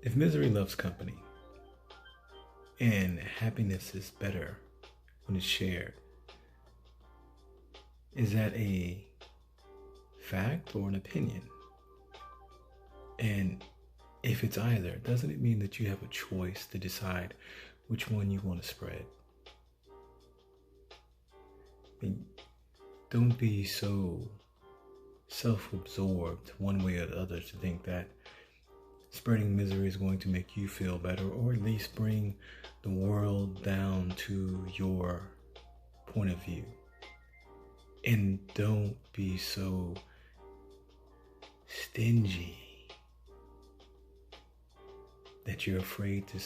If misery loves company and happiness is better when it's shared, is that a fact or an opinion? And if it's either, doesn't it mean that you have a choice to decide which one you want to spread? I mean, don't be so self-absorbed one way or the other to think that spreading misery is going to make you feel better, or at least bring the world down to your point of view. And don't be so stingy that you're afraid to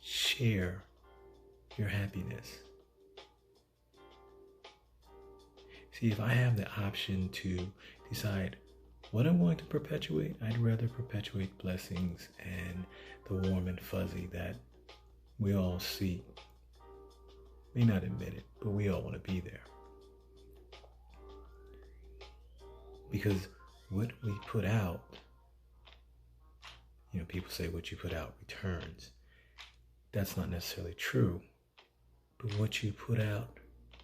share your happiness. See, if I have the option to decide what I'm going to perpetuate, I'd rather perpetuate blessings and the warm and fuzzy that we all seek. May not admit it, but we all want to be there. Because what we put out, people say what you put out returns. That's not necessarily true, but what you put out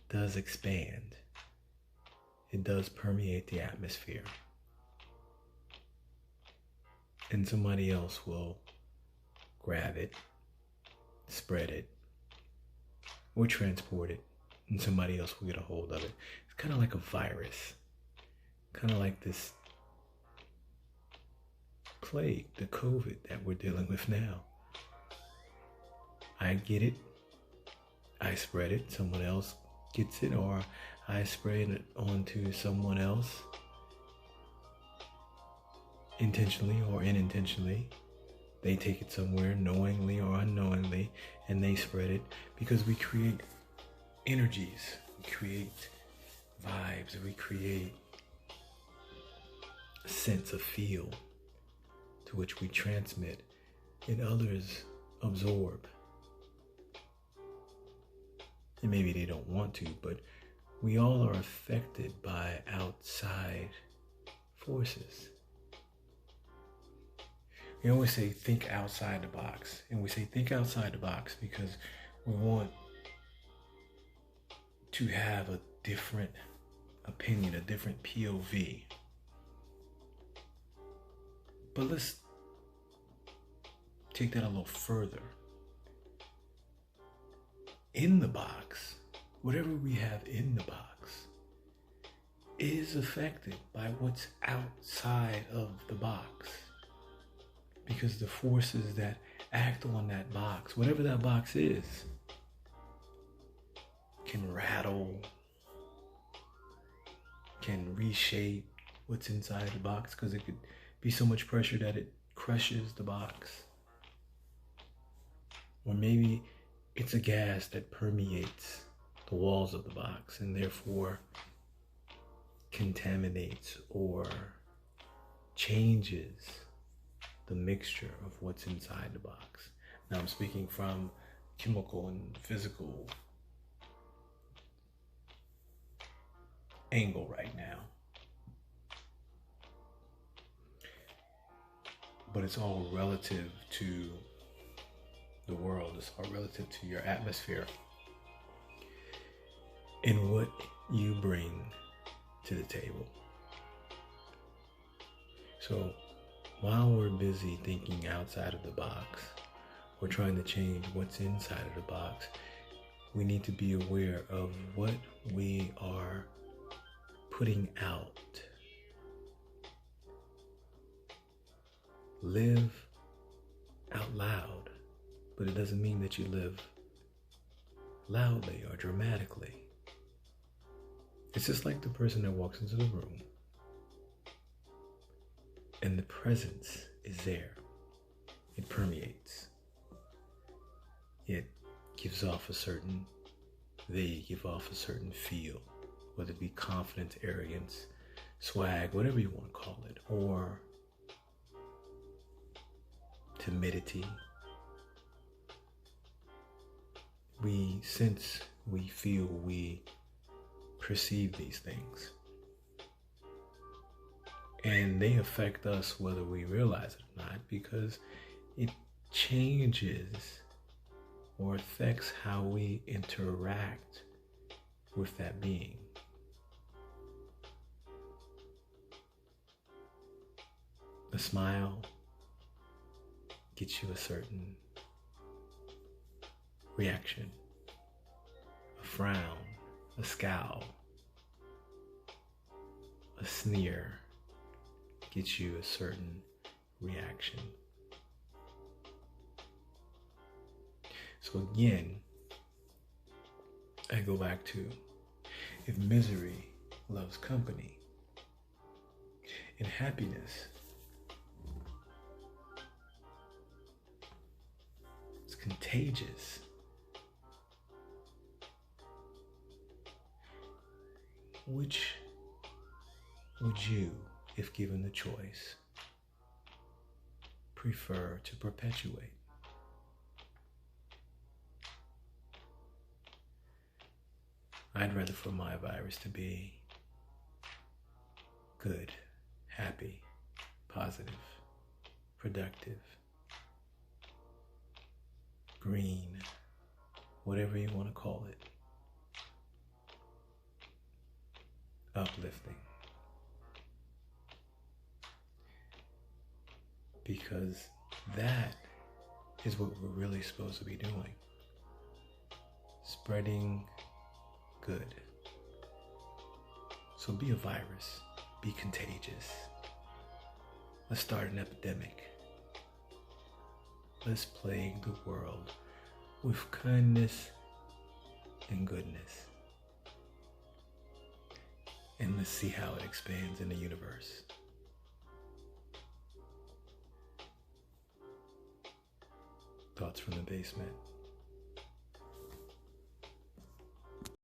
does expand. It does permeate the atmosphere. And somebody else will grab it, spread it, or transport it, and somebody else will get a hold of it. It's kind of like a virus, kind of like this plague, the COVID that we're dealing with now. I get it, I spread it, someone else gets it, or I spread it onto someone else, intentionally or unintentionally. They take it somewhere knowingly or unknowingly, and they spread it, because we create energies, we create vibes, we create a sense of feel to which we transmit and others absorb. And maybe they don't want to, but we all are affected by outside forces. We always say, think outside the box. And we say, think outside the box because we want to have a different opinion, a different POV. But let's take that a little further. In the box, whatever we have in the box is affected by what's outside of the box. Because the forces that act on that box, whatever that box is, can rattle, can reshape what's inside the box, because it could be so much pressure that it crushes the box. Or maybe it's a gas that permeates the walls of the box and therefore contaminates or changes the mixture of what's inside the box. Now I'm speaking from chemical and physical angle right now. But it's all relative to the world. It's all relative to your atmosphere and what you bring to the table. So while we're busy thinking outside of the box or trying to change what's inside of the box, we need to be aware of what we are putting out. Live out loud, but it doesn't mean that you live loudly or dramatically. It's just like the person that walks into the room and the presence is there. It permeates. It gives off they give off a certain feel, whether it be confidence, arrogance, swag, whatever you want to call it, or timidity. We sense, we feel, we perceive these things. And they affect us whether we realize it or not, because it changes or affects how we interact with that being. A smile gets you a certain reaction. A frown, a scowl, a sneer gets you a certain reaction. So again, I go back to, if misery loves company and happiness is contagious, which would you, if given the choice, prefer to perpetuate? I'd rather for my virus to be good, happy, positive, productive, green, whatever you want to call it, uplifting. Because that is what we're really supposed to be doing. Spreading good. So be a virus. Be contagious. Let's start an epidemic. Let's plague the world with kindness and goodness. And let's see how it expands in the universe. Thoughts from the basement.